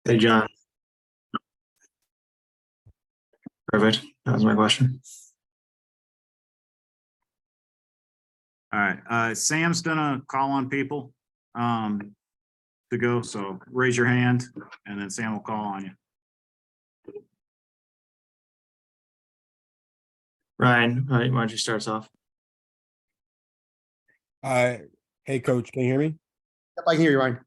Hey, John. Perfect. That was my question. All right, Sam's gonna call on people to go, so raise your hand and then Sam will call on you. Ryan, why don't you start us off? Hey, Coach, can you hear me? Yep, I can hear you, Ryan.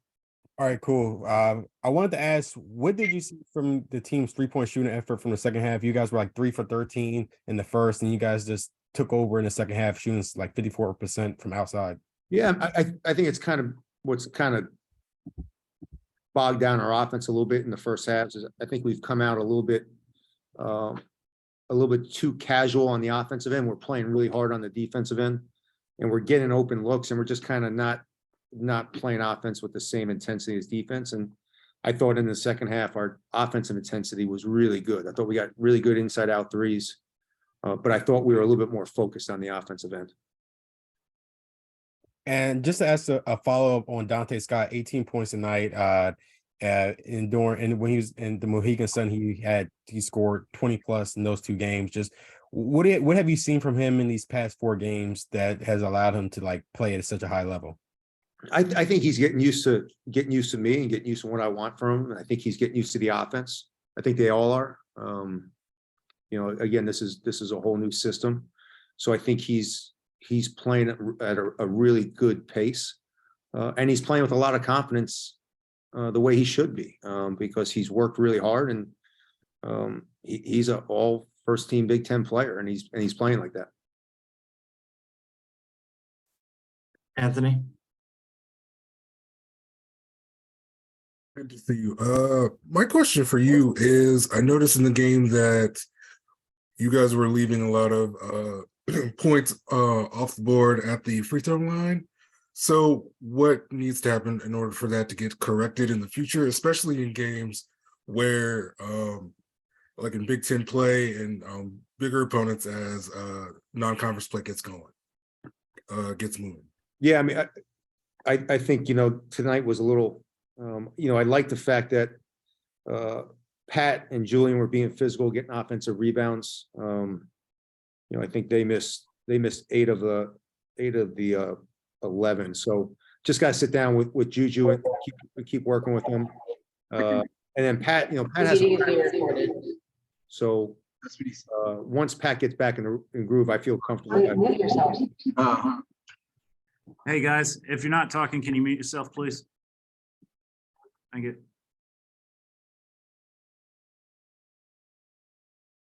All right, cool. I wanted to ask, what did you see from the team's 3-point shooting effort from the second half? You guys were like 3 for 13 in the first, and you guys just took over in the second half, shooting like 54% from outside. Yeah, I think it's kind of what's kind of bogged down our offense a little bit in the first half. Is I think we've come out a little bit too casual on the offensive end. We're playing really hard on the defensive end, and we're getting open looks, and we're just kind of not playing offense with the same intensity as defense. And I thought in the second half, our offensive intensity was really good. I thought we got really good inside out threes, but I thought we were a little bit more focused on the offensive end. And just to ask a follow-up on Dante Scott, 18 points a night. When he was in the Mohegan Sun, he scored 20 plus in those 2 games. Just what have you seen from him in these past 4 games that has allowed him to like play at such a high level? I think he's getting used to me and getting used to what I want from him. And I think he's getting used to the offense. I think they all are. Again, this is a whole new system. So I think he's playing at a really good pace. And he's playing with a lot of confidence the way he should be, because he's worked really hard, and he's an all first team Big Ten player, and he's playing like that. Anthony? Good to see you. My question for you is, I noticed in the game that you guys were leaving a lot of points off the board at the free throw line. So what needs to happen in order for that to get corrected in the future, especially in games where like in Big Ten play and bigger opponents as non-conference play gets moving? Yeah, I mean, I think, tonight was a little, I like the fact that Pat and Julian were being physical, getting offensive rebounds. I think they missed 8 of the 11. So just got to sit down with Juju and keep working with him. And then Pat, Pat has. So once Pat gets back in the groove, I feel comfortable. Hey guys, if you're not talking, can you mute yourself, please? Thank you.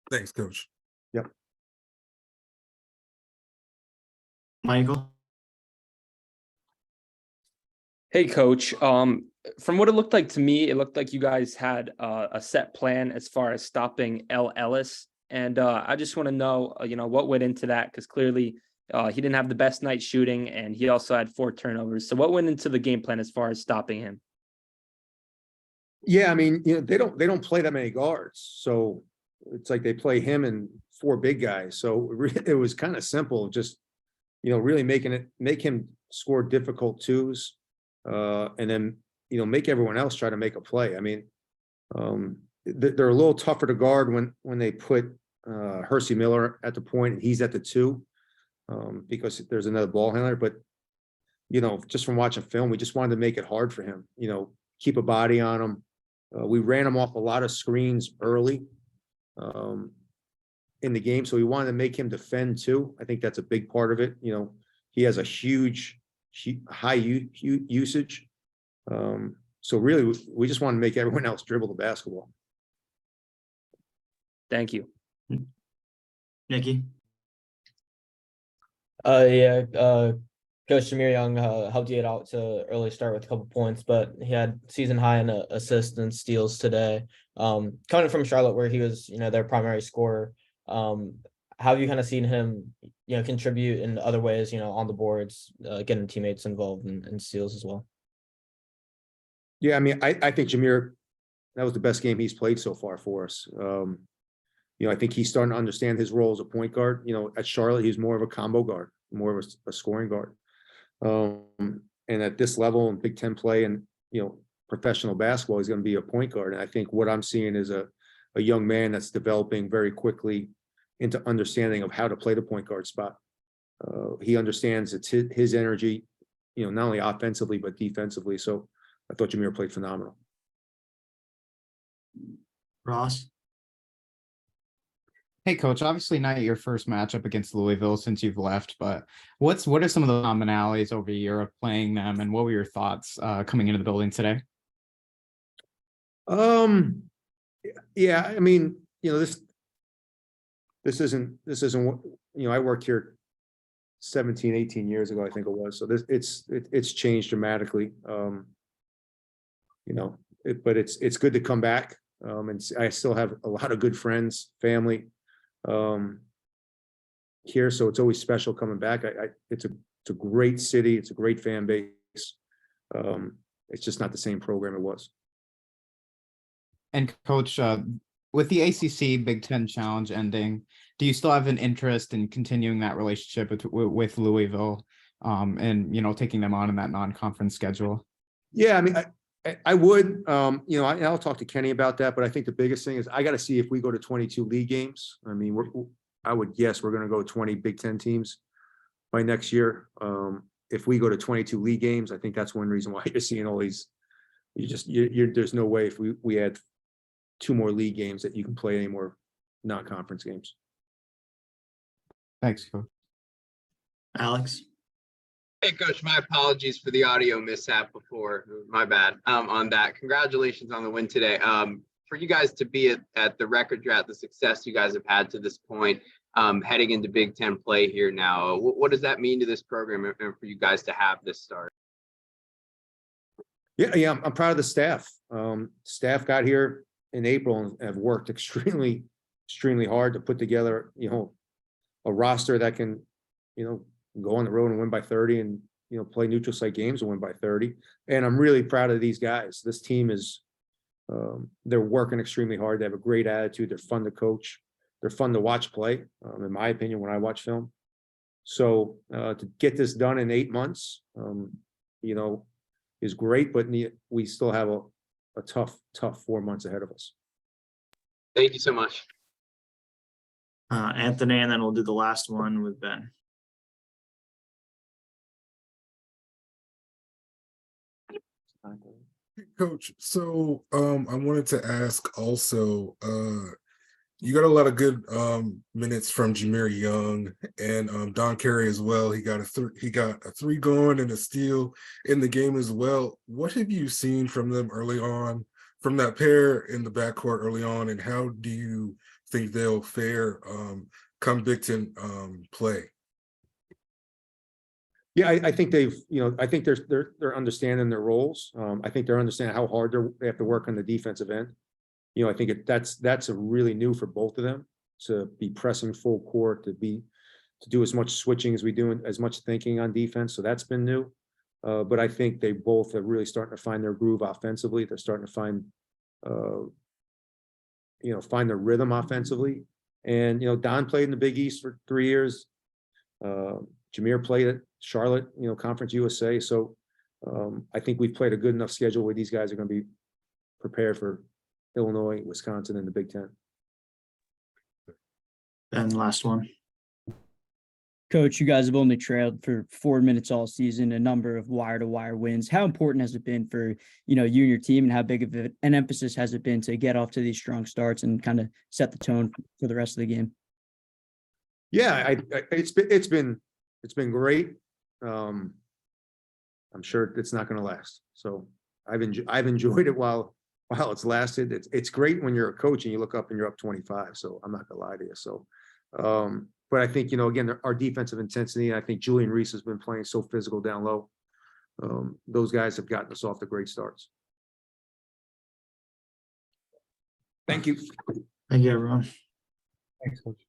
Thanks, Coach. Yep. Michael? Hey, Coach. From what it looked like to me, it looked like you guys had a set plan as far as stopping L. Ellis. And I just want to know, what went into that, because clearly he didn't have the best night shooting, and he also had 4 turnovers. So what went into the game plan as far as stopping him? Yeah, I mean, they don't play that many guards, so it's like they play him and 4 big guys. So it was kind of simple, just really make him score difficult twos, and then make everyone else try to make a play. I mean, they're a little tougher to guard when they put Hersey Miller at the point and he's at the 2, because there's another ball handler. But just from watching film, we just wanted to make it hard for him. Keep a body on him. We ran him off a lot of screens early in the game, so we wanted to make him defend too. I think that's a big part of it. He has a huge high usage. So really, we just want to make everyone else dribble the basketball. Thank you. Nikki? Coach Jameer Young helped you get out to early start with a couple points, but he had season high in assists and steals today. Coming from Charlotte, where he was, their primary scorer, how have you kind of seen him, contribute in other ways, on the boards, getting teammates involved in steals as well? Yeah, I mean, I think Jameer, that was the best game he's played so far for us. I think he's starting to understand his role as a point guard. At Charlotte, he's more of a combo guard, more of a scoring guard. And at this level in Big Ten play, and professional basketball, he's going to be a point guard. And I think what I'm seeing is a young man that's developing very quickly into understanding of how to play the point guard spot. He understands it's his energy, not only offensively, but defensively. So I thought Jameer played phenomenal. Ross. Hey, coach, obviously not your first matchup against Louisville since you've left, but what are some of the commonalities over a year of playing them, and what were your thoughts coming into the building today? Yeah, I mean, this isn't what, I worked here 17, 18 years ago, I think it was. So it's changed dramatically. But it's good to come back. And I still have a lot of good friends, family here. So it's always special coming back. It's a great city. It's a great fan base. It's just not the same program it was. And coach, with the ACC Big Ten Challenge ending, do you still have an interest in continuing that relationship with Louisville, and taking them on in that non-conference schedule? Yeah, I mean, I would, I'll talk to Kenny about that, but I think the biggest thing is I got to see if we go to 22 league games. I mean, I would guess we're going to go 20 Big Ten teams by next year. If we go to 22 league games, I think that's one reason why you're seeing all these. There's no way if we had 2 more league games that you can play any more non-conference games. Thanks, coach. Alex. Hey, coach, my apologies for the audio mishap before. My bad on that. Congratulations on the win today. For you guys to be at the record you're at, the success you guys have had to this point, heading into Big Ten play here now, what does that mean to this program and for you guys to have this start? Yeah, I'm proud of the staff. Staff got here in April and have worked extremely hard to put together, a roster that can, go on the road and win by 30 and, play neutral site games and win by 30. And I'm really proud of these guys. This team is, they're working extremely hard. They have a great attitude. They're fun to coach. They're fun to watch play, in my opinion, when I watch film. So to get this done in 8 months, is great, but we still have a tough 4 months ahead of us. Thank you so much. Anthony, and then we'll do the last one with Ben. Coach, so I wanted to ask also, you got a lot of good minutes from Jameer Young and Don Carey as well. He got a 3 going and a steal in the game as well. What have you seen from them early on, from that pair in the backcourt early on, and how do you think they'll fare come Big Ten play? Yeah, I think they've, I think they're understanding their roles. I think they're understanding how hard they have to work on the defensive end. I think that's a really new for both of them, to be pressing full court, to do as much switching as we do, and as much thinking on defense. So that's been new. But I think they both are really starting to find their groove offensively. They're starting to find their rhythm offensively. And, Don played in the Big East for 3 years. Jameer played at Charlotte, Conference USA. So I think we've played a good enough schedule where these guys are going to be prepared for Illinois, Wisconsin, and the Big Ten. And last one. Coach, you guys have only trailed for 4 minutes all season, a number of wire-to-wire wins. How important has it been for, you and your team, and how big of an emphasis has it been to get off to these strong starts and kind of set the tone for the rest of the game? Yeah, it's been great. I'm sure it's not going to last. So I've enjoyed it while it's lasted. It's great when you're a coach and you look up and you're up 25. So I'm not gonna lie to you. So, but I think, again, our defensive intensity, I think Julian Reese has been playing so physical down low. Those guys have gotten us off to great starts. Thank you. Thank you, everyone. Thanks, coach.